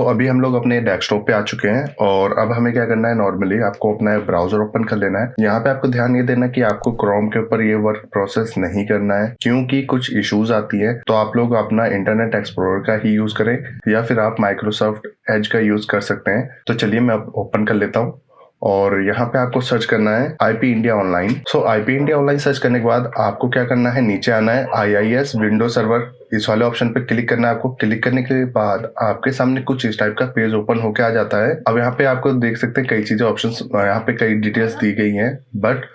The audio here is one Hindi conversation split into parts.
अभी हम लोग अपने डेस्कटॉप पे आ चुके हैं और अब हमें क्या करना है, नॉर्मली आपको अपना ब्राउजर ओपन कर लेना है। यहाँ पे आपको ध्यान ये देना कि आपको क्रोम के ऊपर ये वर्क प्रोसेस नहीं करना है, क्योंकि कुछ इश्यूज आती है। तो आप लोग अपना इंटरनेट एक्सप्लोरर का ही यूज करें या फिर आप माइक्रोसॉफ्ट एज का यूज कर सकते हैं। तो चलिए मैं ओपन कर लेता हूँ और यहाँ पे आपको सर्च करना है IP India online. IP India online search करने के बाद आपको क्या करना है, नीचे आना है IIS विंडो सर्वर, इस वाले ऑप्शन पे क्लिक करना है आपको। क्लिक करने के बाद आपके सामने कुछ इस टाइप का पेज ओपन होके आ जाता है। अब यहाँ पे आपको देख सकते हैं कई चीजें ऑप्शंस, यहाँ पे कई डिटेल्स दी गई हैं, बट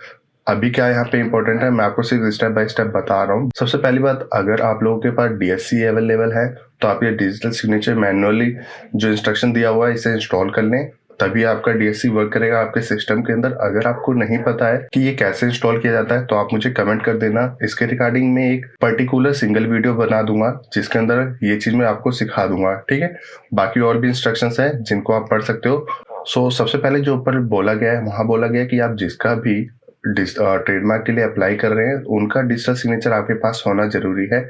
अभी क्या यहाँ पे इंपॉर्टेंट है, मैं आपको सिर्फ स्टेप बाय स्टेप बता रहा हूँ। सबसे पहली बात, अगर आप लोगों के पास DSC अवेलेबल है तो आप ये डिजिटल सिग्नेचर मैनुअली जो इंस्ट्रक्शन दिया हुआ है इसे इंस्टॉल कर लें, तभी आपका DSC वर्क करेगा आपके सिस्टम के अंदर। अगर आपको नहीं पता है कि ये कैसे इंस्टॉल किया जाता है तो आप मुझे कमेंट कर देना। इसके रिगार्डिंग में एक पर्टिकुलर सिंगल वीडियो बना दूंगा जिसके अंदर ये चीज मैं आपको सिखा दूंगा, ठीक है। बाकी और भी इंस्ट्रक्शंस हैं जिनको आप पढ़ सकते हो। सबसे पहले जो ऊपर बोला गया है, वहां बोला गया है कि आप जिसका भी ट्रेडमार्क के लिए अप्लाई कर रहे हैं उनका डिजिटल सिग्नेचर आपके पास होना जरूरी है।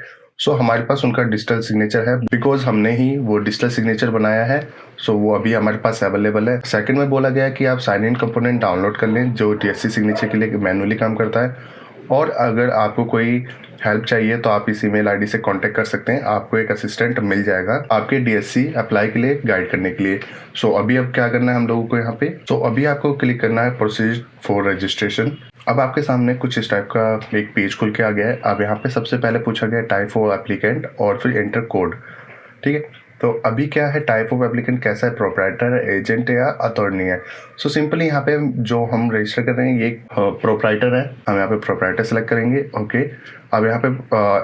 हमारे पास उनका डिजिटल सिग्नेचर है, बिकॉज हमने ही वो डिजिटल सिग्नेचर बनाया है। वो अभी हमारे पास अवेलेबल है। सेकंड में बोला गया है कि आप साइन इन कंपोनेंट डाउनलोड कर लें जो DSC सिग्नेचर के लिए मैनुअली काम करता है। और अगर आपको कोई हेल्प चाहिए तो आप इस ईमेल ID से कांटेक्ट कर सकते हैं, आपको एक असिस्टेंट मिल जाएगा आपके DSC अप्लाई के लिए गाइड करने के लिए। अभी अब क्या करना है हम लोगों को यहाँ पे, अभी आपको क्लिक करना है प्रोसीड फॉर रजिस्ट्रेशन। अब आपके सामने कुछ इस टाइप का एक पेज खुल के आ गया है। अब यहाँ पे सबसे पहले पूछा गया टाइप ऑफ एप्लीकेंट और फिर एंटर कोड, ठीक है। तो अभी क्या है, टाइप ऑफ एप्लीकेंट कैसा है, प्रोप्राइटर है, एजेंट है या अटॉर्नी है। सिंपली यहाँ पे जो हम रजिस्टर कर रहे हैं ये प्रोप्राइटर है, हम यहाँ पे प्रोप्राइटर सेलेक्ट करेंगे, ओके। अब यहाँ पे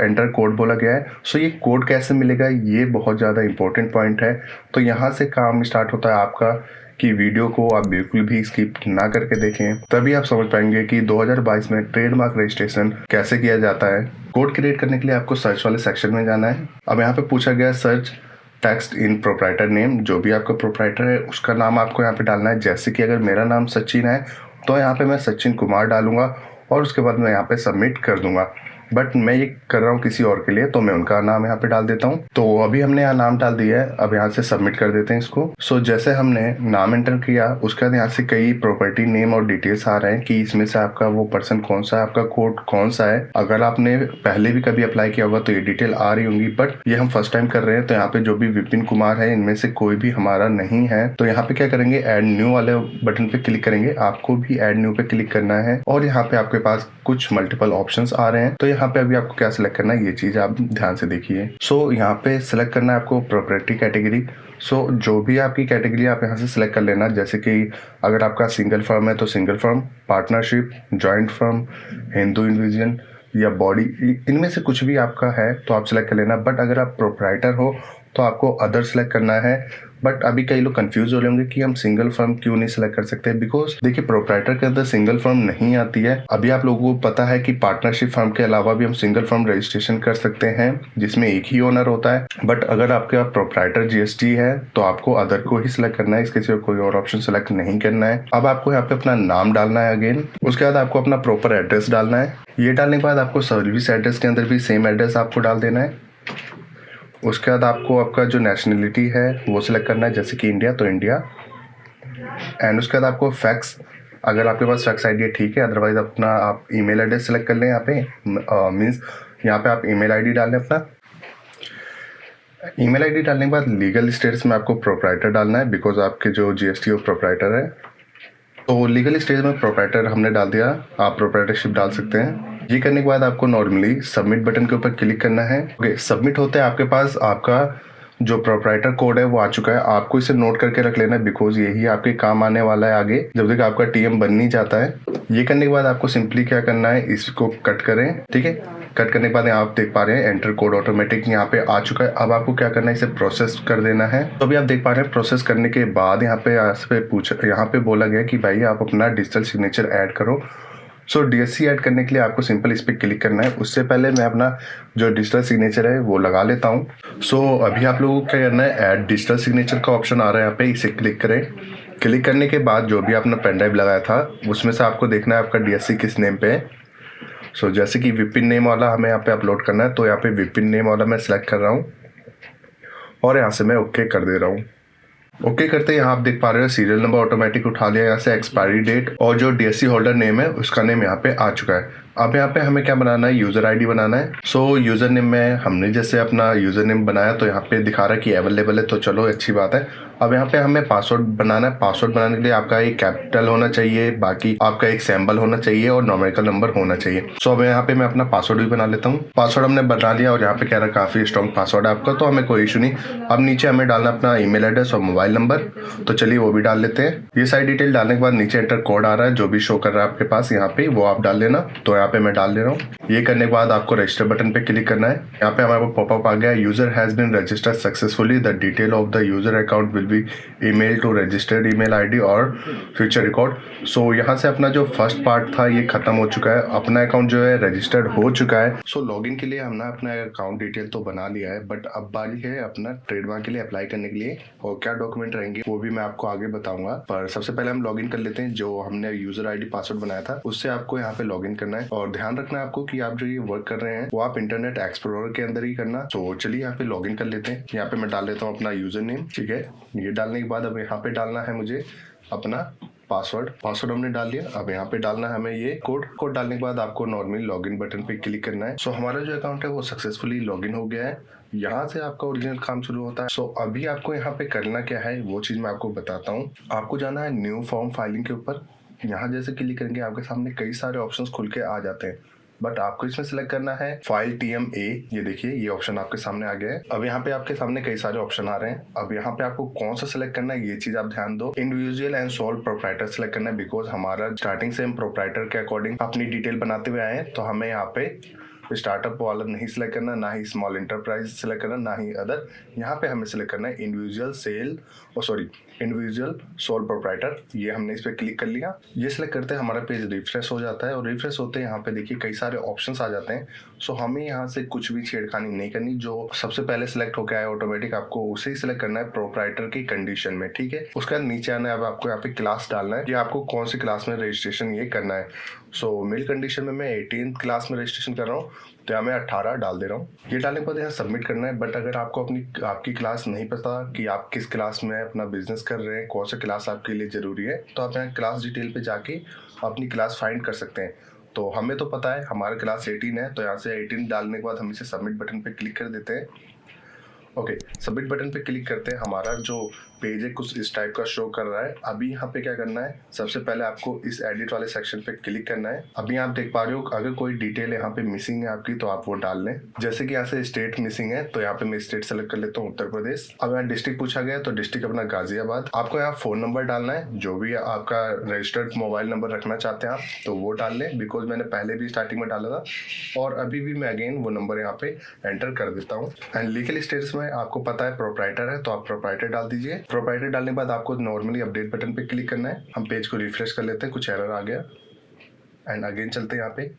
एंटर कोड बोला गया है। ये कोड कैसे मिलेगा, ये बहुत ज़्यादा इंपॉर्टेंट पॉइंट है। तो यहाँ से काम स्टार्ट होता है आपका कि वीडियो को आप बिल्कुल भी स्किप ना करके देखें, तभी आप समझ पाएंगे कि 2022 में ट्रेडमार्क रजिस्ट्रेशन कैसे किया जाता है। कोड क्रिएट करने के लिए आपको सर्च वाले सेक्शन में जाना है। अब यहाँ पे पूछा गया search text in proprietor name, जो भी आपका प्रोप्राइटर है उसका नाम आपको यहाँ पे डालना है। जैसे कि अगर मेरा नाम सचिन है तो यहाँ पे मैं सचिन कुमार डालूंगा और उसके बाद मैं यहाँ पे सबमिट कर दूंगा। बट मैं ये कर रहा हूँ किसी और के लिए, तो मैं उनका नाम यहाँ पे डाल देता हूँ। तो अभी हमने यहाँ नाम डाल दिया है, अब यहाँ से सबमिट कर देते हैं इसको। जैसे हमने नाम एंटर किया उसके बाद यहाँ से कई प्रॉपर्टी नेम और डिटेल्स आ रहे हैं कि इसमें से आपका वो पर्सन कौन सा है, आपका कोड कौन सा है। अगर आपने पहले भी कभी अप्लाई किया होगा तो ये डिटेल आ रही होंगी, बट ये हम फर्स्ट टाइम कर रहे हैं तो यहाँ पे जो भी विपिन कुमार है इनमें से कोई भी हमारा नहीं है। तो यहाँ पे क्या करेंगे, एड न्यू वाले बटन पे क्लिक करेंगे। आपको भी एड न्यू पे क्लिक करना है और यहाँ पे आपके पास कुछ मल्टीपल ऑप्शंस आ रहे हैं। तो यहाँ पे अभी आपको क्या सिलेक्ट करना है ये चीज आप ध्यान से देखिए। यहाँ पे सिलेक्ट करना है आपको प्रॉपर्टी कैटेगरी। जो भी आपकी कैटेगरी आप यहाँ से सिलेक्ट कर लेना। जैसे कि अगर आपका सिंगल फर्म है तो single firm, partnership, joint firm, Hindu individual या बॉडी, इनमें से कुछ भी आपका है तो आप सिलेक्ट कर लेना। बट अगर आप प्रोप्राइटर हो तो आपको अदर सेलेक्ट करना है। बट अभी कई लोग कंफ्यूज हो रहे होंगे कि हम सिंगल फर्म क्यों नहीं सिलेक्ट कर सकते, बिकॉज देखिए प्रोप्राइटर के अंदर सिंगल फर्म नहीं आती है। अभी आप लोगों को पता है कि पार्टनरशिप फर्म के अलावा भी हम सिंगल फर्म रजिस्ट्रेशन कर सकते हैं जिसमें एक ही ओनर होता है। बट अगर आपके पास प्रोप्राइटर GST है तो आपको अदर को ही सिलेक्ट करना है, इसके सिवा कोई और ऑप्शन सिलेक्ट नहीं करना है। अब आपको यहाँ पे अपना नाम डालना है अगेन, उसके बाद आपको अपना प्रॉपर एड्रेस डालना है। ये डालने के बाद आपको सर्विस एड्रेस के अंदर भी सेम एड्रेस आपको डाल देना है। उसके बाद आपको आपका जो नेशनलिटी है वो सिलेक्ट करना है, जैसे कि इंडिया तो इंडिया। एंड उसके बाद आपको फैक्स, अगर आपके पास फैक्स ID है ठीक है, अदरवाइज अपना आप ईमेल एड्रेस सेलेक्ट कर लें। यहाँ पे मीन्स यहाँ पे आप ईमेल ID डाल लें अपना। ईमेल ID डालने के बाद लीगल स्टेटस में आपको प्रोप्राइटर डालना है, बिकॉज आपके जो GST वो प्रोप्राइटर है। तो लीगल स्टेज में प्रोप्राइटर हमने डाल दिया, आप प्रोप्राइटरशिप डाल सकते हैं। ये करने के बाद आपको नॉर्मली सबमिट बटन के ऊपर क्लिक करना है। ओके, सबमिट होते हैं आपके पास आपका जो प्रोप्राइटर कोड है वो आ चुका है। आपको इसे नोट करके रख लेना है, बिकॉज यही आपके काम आने वाला है आगे जब तक आपका TM बन नहीं जाता है। ये करने के बाद आपको सिंपली क्या करना है, इसको कट करें, ठीक है। कट करने के बाद आप देख पा रहे हैं एंटर कोड ऑटोमेटिक यहाँ पे आ चुका है। अब आपको क्या करना है, इसे प्रोसेस कर देना है। तो अभी आप देख पा रहे हैं प्रोसेस करने के बाद यहाँ पे बोला गया कि भाई आप अपना डिजिटल सिग्नेचर ऐड करो। DSC ऐड करने के लिए आपको सिंपल इस पर क्लिक करना है। उससे पहले मैं अपना जो डिजिटल सिग्नेचर है वो लगा लेता हूँ। अभी आप लोगों को क्या करना है, ऐड डिजिटल सिग्नेचर का ऑप्शन आ रहा है यहाँ पे, इसे क्लिक करें। क्लिक करने के बाद जो भी आपने पेन ड्राइव लगाया था उसमें से आपको देखना है आपका DSC किस नेम पे है। जैसे कि विपिन नेम वाला हमें यहाँ पे अपलोड करना है, तो यहाँ पे विपिन नेम वाला मैं सिलेक्ट कर रहा हूँ और यहाँ से मैं ओके कर दे रहा हूँ। ओके करते हैं, यहाँ आप देख पा रहे हो सीरियल नंबर ऑटोमेटिक उठा लिया यहाँ से, एक्सपायरी डेट और जो डीएससी होल्डर नेम है उसका नेम यहाँ पे आ चुका है। अब यहाँ पे हमें क्या बनाना है, यूजर आईडी बनाना है। सो यूजर नेम में हमने जैसे अपना यूजर नेम बनाया तो यहाँ पे दिखा रहा है कि अवेलेबल है, तो चलो अच्छी बात है। अब यहाँ पे हमें पासवर्ड बनाना है। पासवर्ड बनाने के लिए आपका एक कैपिटल होना चाहिए, बाकी आपका एक सिंबल होना चाहिए और न्यूमेरिकल नंबर होना चाहिए। सो अब यहाँ पे मैं अपना पासवर्ड भी बना लेता हूँ। पासवर्ड हमने बना लिया और यहाँ पे कह रहा है काफी स्ट्रॉन्ग पासवर्ड है आपका, तो हमें कोई इशू नहीं। अब नीचे हमें डालना अपना ईमेल एड्रेस और मोबाइल नंबर, तो चलिए वो भी डाल लेते हैं। ये सारी डिटेल डालने के बाद नीचे एंटर कोड आ रहा है, जो भी शो कर रहा है आपके पास यहाँ पे वो आप डाल लेना। तो यहाँ पे मैं डाल ले रहा हूँ। ये करने के बाद आपको रजिस्टर बटन पे क्लिक करना है। यहाँ पे हमारे पास पॉपअप आ गया, user has been registered successfully, the detail of the user account will be email to registered email ID और फ्यूचर रिकॉर्ड। सो यहाँ से अपना जो फर्स्ट पार्ट था ये खत्म हो चुका है, अपना अकाउंट जो है रजिस्टर्ड हो चुका है। सो लॉगिन के लिए हमने अपना अकाउंट डिटेल तो बना लिया है, बट अब बारी है अपना ट्रेडमार्क के लिए अप्लाई करने के लिए, और क्या डॉक्यूमेंट रहेंगे वो भी मैं आपको आगे बताऊंगा। पर सबसे पहले हम लॉगिन कर लेते हैं। जो हमने यूजर आईडी पासवर्ड बनाया था उससे आपको यहाँ पे लॉगिन करना है, और ध्यान रखना है आपको कि आप जो ये वर्क कर रहे हैं वो आप इंटरनेट एक्सप्लोरर के अंदर ही करना। तो चलिए यहाँ पे लॉगिन कर लेते हैं। यहाँ पे मैं डाल लेता हूँ अपना यूजर नेम, ठीक है। ये डालने के बाद अब यहाँ पे डालना है मुझे अपना पासवर्ड हमने डाल लिया। अब यहाँ पे डालना है हमें ये कोड डालने के बाद आपको नॉर्मली लॉगिन बटन पे क्लिक करना है। सो हमारा जो अकाउंट है वो सक्सेसफुली लॉगिन हो गया है। यहाँ से आपका ओरिजिनल काम शुरू होता है। सो अभी आपको यहाँ पे करना क्या है वो चीज मैं आपको बताता हूँ। आपको जाना है न्यू फॉर्म फाइलिंग के ऊपर। यहाँ जैसे क्लिक करेंगे आपके सामने कई सारे ऑप्शंस खुल के आ जाते हैं, बट आपको इसमें सिलेक्ट करना है फाइल TMA। ये देखिए ये ऑप्शन आपके सामने आ गया है। अब यहाँ पे आपके सामने कई सारे ऑप्शन आ रहे हैं। अब यहाँ पे आपको कौन सा सिलेक्ट करना है ये चीज आप ध्यान दो। Individual and sole proprietor select करना है, बिकॉज हमारा स्टार्टिंग से हम प्रोप्राइटर के अकॉर्डिंग अपनी डिटेल बनाते हुए आए हैं, तो हमें यहाँ पे स्टार्टअप वाला नहीं सिलेक्ट करना, ना ही स्मॉल एंटरप्राइज सिलेक्ट करना, ना ही अदर। यहाँ पे हमें सिलेक्ट करना है इंडिविजुअल सोल प्रोप्राइटर। ये हमने इस पर क्लिक कर लिया। ये सिलेक्ट करते हैं हमारा पेज रिफ्रेश हो जाता है, और रिफ्रेश होते हैं यहाँ पे देखिए कई सारे ऑप्शंस आ जाते हैं। सो हमें यहाँ से कुछ भी छेड़खानी नहीं करनी, जो सबसे पहले सिलेक्ट होकर आया ऑटोमेटिक आपको उसे ही सिलेक्ट करना है प्रोप्राइटर की कंडीशन में, ठीक है। उसके बाद नीचे आना है। अब आपको यहाँ पे क्लास डालना है कि आपको कौन सी क्लास में रजिस्ट्रेशन ये करना है। सो मेल कंडीशन में मैं 18th क्लास में रजिस्ट्रेशन कर रहा हूँ, तो यहाँ मैं 18 डाल दे रहा हूँ। ये डालने के बाद यहाँ सबमिट करना है। बट अगर आपको आपकी क्लास नहीं पता कि आप किस क्लास में अपना बिजनेस कर रहे हैं, कौन सा क्लास आपके लिए जरूरी है, तो आप यहाँ क्लास डिटेल पे जाके अपनी क्लास फाइंड कर सकते हैं। तो हमें तो पता है हमारा क्लास 18 है, तो यहाँ से 18 डालने के बाद हम इसे सबमिट बटन पे क्लिक कर देते हैं। ओके, सबमिट बटन पे क्लिक करते हैं। हमारा जो पेज है कुछ इस टाइप का शो कर रहा है। अभी यहाँ पे क्या करना है, सबसे पहले आपको इस एडिट वाले सेक्शन पे क्लिक करना है। अभी आप देख पा रहे हो अगर कोई डिटेल यहाँ पे मिसिंग है आपकी तो आप वो डाल लें। जैसे कि यहाँ से स्टेट मिसिंग है, तो यहाँ पे मैं स्टेट सेलेक्ट कर लेता हूँ उत्तर प्रदेश। अब यहाँ डिस्ट्रिक्ट पूछा गया तो डिस्ट्रिक्ट अपना गाजियाबाद। आपको यहाँ फोन नंबर डालना है, जो भी आपका रजिस्टर्ड मोबाइल नंबर रखना चाहते हैं आप तो वो डाल लें, बिकॉज मैंने पहले भी स्टार्टिंग में डाला था, और अभी भी मैं अगेन वो नंबर यहाँ पे एंटर कर देता हूँ। एंड लीगल स्टेटस में आपको पता है प्रोप्राइटर है, तो आप प्रोप्राइटर डाल दीजिए। प्रोप्राइटर डालने के बाद आपको नॉर्मली अपडेट बटन पे क्लिक करना है। हम पेज को रिफ्रेश कर लेते हैं, कुछ एरर आ गया, एंड अगेन चलते हैं यहाँ पे।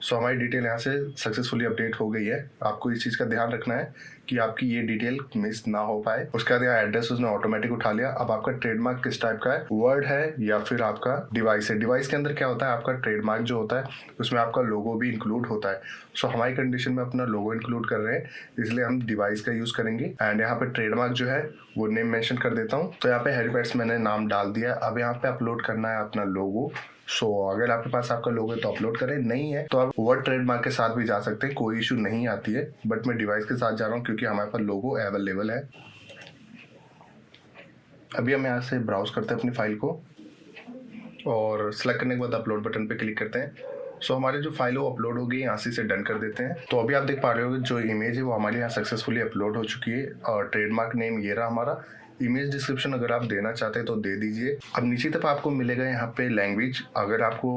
सो हमारी डिटेल यहाँ से सक्सेसफुली अपडेट हो गई है। आपको इस चीज़ का ध्यान रखना है कि आपकी ये डिटेल मिस ना हो पाए। उसके बाद यहाँ एड्रेस उसने ऑटोमेटिक उठा लिया। अब आपका ट्रेडमार्क किस टाइप का है, वर्ड है या फिर आपका डिवाइस है। डिवाइस के अंदर क्या होता है, आपका ट्रेडमार्क जो होता है उसमें आपका लोगो भी इंक्लूड होता है। सो हमारी कंडीशन में अपना लोगो इंक्लूड कर रहे हैं, इसलिए हम डिवाइस का यूज करेंगे। एंड यहाँ पे ट्रेडमार्क जो है वो नेम मेंशन कर देता हूँ। तो यहाँ पे हैरी पेट्स मैंने नाम डाल दिया। अब यहाँ पे अपलोड करना है अपना लोगो। सो अगर आपके पास आपका लोगो है तो अपलोड करें, नहीं है तो आप वर्ड ट्रेडमार्क के साथ भी जा सकते हैं, कोई इशू नहीं आती है। बट मैं डिवाइस के साथ जा रहा हूँ क्योंकि हमारे पास लोगो अवेलेबल है। अभी हम यहाँ से ब्राउज करते हैं अपनी फाइल को, और सिलेक्ट करने के बाद अपलोड बटन पे क्लिक करते हैं। सो हमारी जो फाइल है वो अपलोड हो गई, यहाँ से डन कर देते हैं। तो अभी आप देख पा रहे हो जो इमेज है वो हमारे यहाँ सक्सेसफुली अपलोड हो चुकी है, और ट्रेडमार्क नेम ये रहा हमारा। इमेज डिस्क्रिप्शन अगर आप देना चाहते हैं तो दे दीजिए। अब नीचे तक आपको मिलेगा यहाँ पे लैंग्वेज, अगर आपको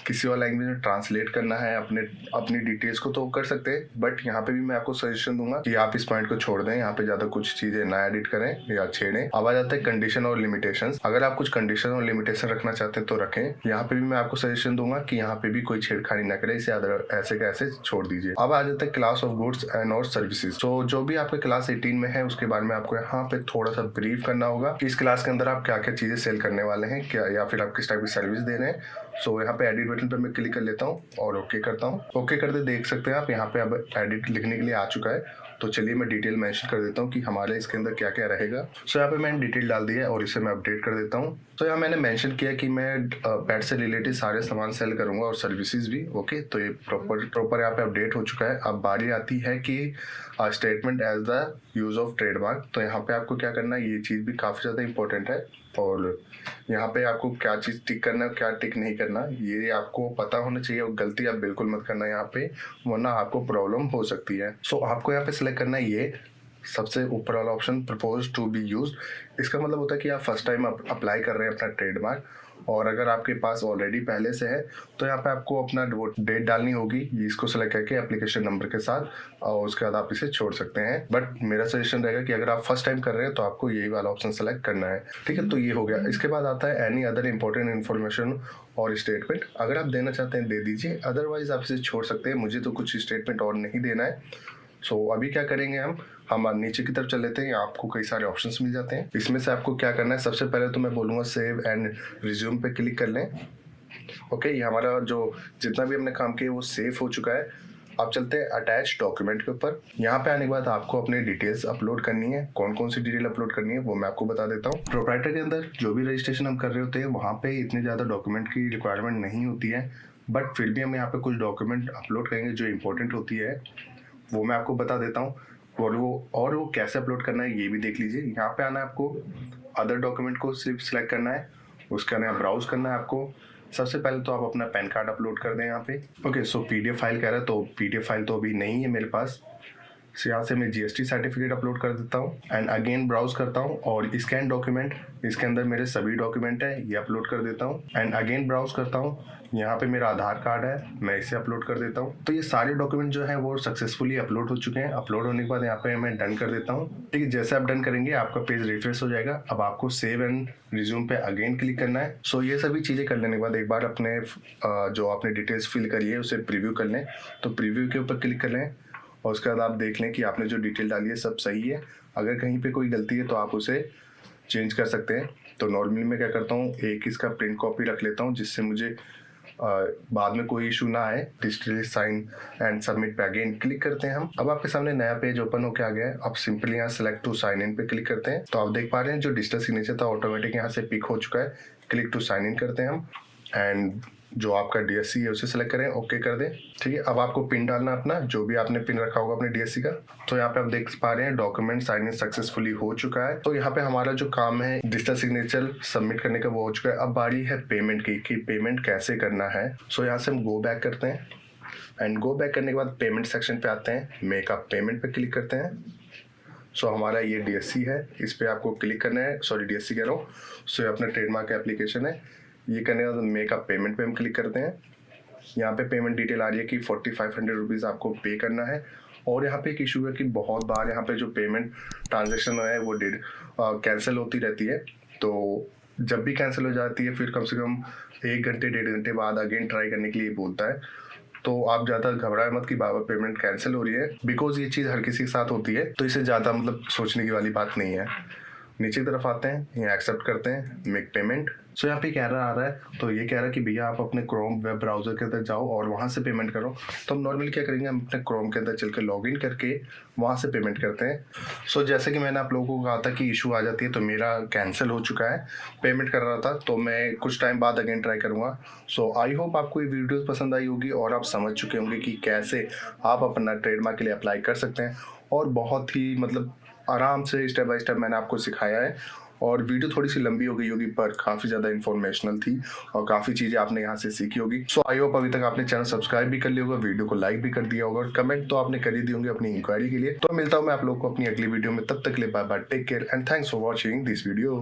किसी और लैंग्वेज में ट्रांसलेट करना है अपनी डिटेल्स को तो कर सकते हैं। बट यहाँ पे भी मैं आपको सजेशन दूंगा कि आप इस पॉइंट को छोड़ दें, यहाँ पे ज्यादा कुछ चीजें ना एडिट करें या छेड़ें। अब आ जाता है कंडीशन और लिमिटेशंस। अगर आप कुछ कंडीशन और लिमिटेशन रखना चाहते हैं तो रखें। यहाँ पे भी मैं आपको सजेशन दूंगा कि यहाँ पे भी कोई छेड़खानी ना करे, इसे ऐसे का ऐसे छोड़ दीजिए। अब आ जाता है क्लास ऑफ गुड्स एंड और सर्विसेज। तो जो भी आपके क्लास 18 में है उसके बारे में आपको यहाँ पे थोड़ा सा ब्रीफ करना होगा कि इस क्लास के अंदर आप क्या क्या चीजें सेल करने वाले हैं, क्या या फिर आप किस टाइप की सर्विस दे रहे हैं। सो यहाँ पे एडिट बटन पे मैं क्लिक कर लेता हूँ और ओके करता हूँ। ओके करते देख सकते हैं आप यहाँ पे अब एडिट लिखने के लिए आ चुका है। तो चलिए मैं डिटेल मेंशन कर देता हूँ कि हमारे इसके अंदर क्या क्या रहेगा। सो यहाँ पे मैंने डिटेल डाल दिया है और इसे मैं अपडेट कर देता हूँ। तो यहाँ मैंने मेंशन किया कि मैं पेट से रिलेटेड सारे सामान सेल करूंगा और सर्विसेज भी। ओके, तो ये प्रॉपर यहाँ पे अपडेट हो चुका है। अब बारी आती है कि statement as the use of trademark. तो यहाँ पे आपको क्या करना है, ये चीज़ भी काफ़ी ज़्यादा इंपॉर्टेंट है और यहाँ पे आपको क्या चीज़ टिक करना है, क्या टिक नहीं करना, ये आपको पता होना चाहिए और गलती आप बिल्कुल मत करना यहाँ पे, वरना आपको प्रॉब्लम हो सकती है। सो आपको यहाँ पे सिलेक्ट करना है ये सबसे ऊपर वाला option, propose to be use. इसका मतलब होता है कि आप फर्स्ट टाइम अप्लाई कर रहे हैं अपना ट्रेडमार्क, और अगर आपके पास ऑलरेडी पहले से है तो यहाँ पे आपको अपना डेट डालनी होगी, इसको सेलेक्ट करके एप्लीकेशन नंबर के साथ, और उसके बाद आप इसे छोड़ सकते हैं। बट मेरा सजेशन रहेगा कि अगर आप फर्स्ट टाइम कर रहे हैं तो आपको यही वाला ऑप्शन सेलेक्ट करना है। ठीक है, तो ये हो गया। इसके बाद आता है एनी अदर इंपॉर्टेंट इन्फॉर्मेशन और स्टेटमेंट। अगर आप देना चाहते हैं दे दीजिए, अदरवाइज आप इसे छोड़ सकते हैं। मुझे तो कुछ स्टेटमेंट और नहीं देना है। सो अभी क्या करेंगे, हम नीचे की तरफ चल लेते हैं। आपको कई सारे ऑप्शंस मिल जाते हैं, इसमें से आपको क्या करना है, सबसे पहले तो मैं बोलूँगा सेव एंड रिज्यूम पे क्लिक कर लें। ओके, ये हमारा जो जितना भी हमने काम किया वो सेव हो चुका है। अब चलते हैं अटैच डॉक्यूमेंट के ऊपर। यहाँ पे आने के बाद आपको अपनी डिटेल्स अपलोड करनी है। कौन कौन सी डिटेल अपलोड करनी है वो मैं आपको बता देता हूँ। प्रोप्राइटर के अंदर जो भी रजिस्ट्रेशन हम कर रहे होते हैं वहाँ पे इतनी ज़्यादा डॉक्यूमेंट की रिक्वायरमेंट नहीं होती है, बट फिर भी हम यहाँ पे कुछ डॉक्यूमेंट अपलोड करेंगे जो इंपॉर्टेंट होती है, वो मैं आपको बता देता हूँ। और वो कैसे अपलोड करना है ये भी देख लीजिए। यहाँ पे आना है आपको, अदर डॉक्यूमेंट को सिर्फ सिलेक्ट करना है, उसके आना ब्राउज करना है आपको। सबसे पहले तो आप अपना पैन कार्ड अपलोड कर दें यहाँ पे। ओके, सो पीडीएफ फाइल कह रहा है, तो पीडीएफ फाइल तो अभी नहीं है मेरे पास। सो यहाँ से मैं जीएसटी सर्टिफिकेट अपलोड कर देता हूँ एंड अगेन ब्राउज करता हूँ, और स्कैन डॉक्यूमेंट, इसके अंदर मेरे सभी डॉक्यूमेंट है, ये अपलोड कर देता हूँ एंड अगेन ब्राउज करता हूँ। यहाँ पे मेरा आधार कार्ड है, मैं इसे अपलोड कर देता हूँ। तो ये सारे डॉक्यूमेंट जो है वो सक्सेसफुली अपलोड हो चुके हैं। अपलोड होने के बाद यहाँ पे मैं डन कर देता हूँ। ठीक है, जैसे आप डन करेंगे आपका पेज रिफ्रेश हो जाएगा। अब आपको सेव एंड रिज्यूम पे अगेन क्लिक करना है। सो ये सभी चीज़ें कर लेने के बाद एक बार अपने जो आपने डिटेल्स फिल करी है उसे प्रीव्यू कर लें। तो प्रीव्यू के ऊपर क्लिक कर लें और उसके बाद आप देख लें कि आपने जो डिटेल डाली है सब सही है। अगर कहीं पे कोई गलती है तो आप उसे चेंज कर सकते हैं। तो नॉर्मली मैं क्या करता हूँ, एक इसका प्रिंट कॉपी रख लेता हूँ जिससे मुझे बाद में कोई इशू ना आए। डिजिटली साइन एंड सबमिट पे अगेन क्लिक करते हैं हम। अब आपके सामने नया पेज ओपन होकर आ गया है। आप सिंपली यहाँ सेलेक्ट टू साइन इन पे क्लिक करते हैं। तो आप देख पा रहे हैं जो डिजिटल सिग्नेचर था ऑटोमेटिक यहाँ से पिक हो चुका है। क्लिक टू साइन इन करते हैं हम एंड जो आपका डीएससी है उसे सेलेक्ट करें, ओके कर दें। ठीक है, अब आपको पिन डालना अपना, जो भी आपने पिन रखा होगा अपने डीएससी का। तो यहाँ पे आप देख पा रहे हैं डॉक्यूमेंट साइन इन सक्सेसफुली हो चुका है। तो यहाँ पे हमारा जो काम है डिजिटल सिग्नेचर सबमिट करने का वो हो चुका है। अब बारी है पेमेंट की, कि पेमेंट कैसे करना है। सो यहाँ से हम गो बैक करते हैं एंड गो बैक करने के बाद पेमेंट सेक्शन पे आते हैं, मेक अ पेमेंट पे क्लिक करते हैं। सो हमारा ये डीएससी है, इस पर आपको क्लिक करना है। सॉरी, डीएससी कह रहा हूँ। सो ये अपना ट्रेडमार्क एप्लीकेशन है, ये करने के बाद मेक अप पेमेंट पे हम क्लिक करते हैं। यहाँ पे पेमेंट डिटेल आ रही है कि 4500 रुपीज़ आपको पे करना है। और यहाँ पे एक इशू है कि बहुत बार यहाँ पे जो पेमेंट ट्रांजेक्शन है वो कैंसिल होती रहती है। तो जब भी कैंसिल हो जाती है फिर कम से कम 1 घंटे 1.5 घंटे बाद अगेन ट्राई करने के लिए बोलता है। तो आप ज़्यादा घबराए मत कि बाबा पेमेंट कैंसिल हो रही है, बिकॉज ये चीज़ हर किसी के साथ होती है, तो इसे ज़्यादा मतलब सोचने की वाली बात नहीं है। नीचे की तरफ आते हैं, यहाँ एक्सेप्ट करते हैं, मेक पेमेंट। सो यहाँ पे एक एरर आ रहा है, तो ये कह रहा है कि भैया आप अपने क्रोम वेब ब्राउजर के अंदर जाओ और वहाँ से पेमेंट करो। तो हम नॉर्मली क्या करेंगे, हम अपने क्रोम के अंदर चल के लॉग इन करके वहाँ से पेमेंट करते हैं। सो जैसे कि मैंने आप लोगों को कहा था कि इशू आ जाती है, तो मेरा कैंसिल हो चुका है, पेमेंट कर रहा था, तो मैं कुछ टाइम बाद अगेन ट्राई करूँगा। सो आई होप आपको ये वीडियो पसंद आई होगी और आप समझ चुके होंगे कि कैसे आप अपना ट्रेडमार्क के लिए अप्लाई कर सकते हैं। और बहुत ही मतलब आराम से स्टेप बाय स्टेप मैंने आपको सिखाया है। और वीडियो थोड़ी सी लंबी हो गई होगी पर काफ़ी ज़्यादा इन्फॉर्मेशनल थी और काफ़ी चीज़ें आपने यहाँ से सीखी होगी। सो आई होप अभी तक आपने चैनल सब्सक्राइब भी कर लिया होगा, वीडियो को लाइक भी कर दिया होगा और कमेंट तो आपने कर ही दिए होंगे अपनी इंक्वायरी के लिए। तो मिलता हूँ मैं आप लोगों को अपनी अगली वीडियो में, तब तक के लिए bye bye, take care and thanks for watching this video.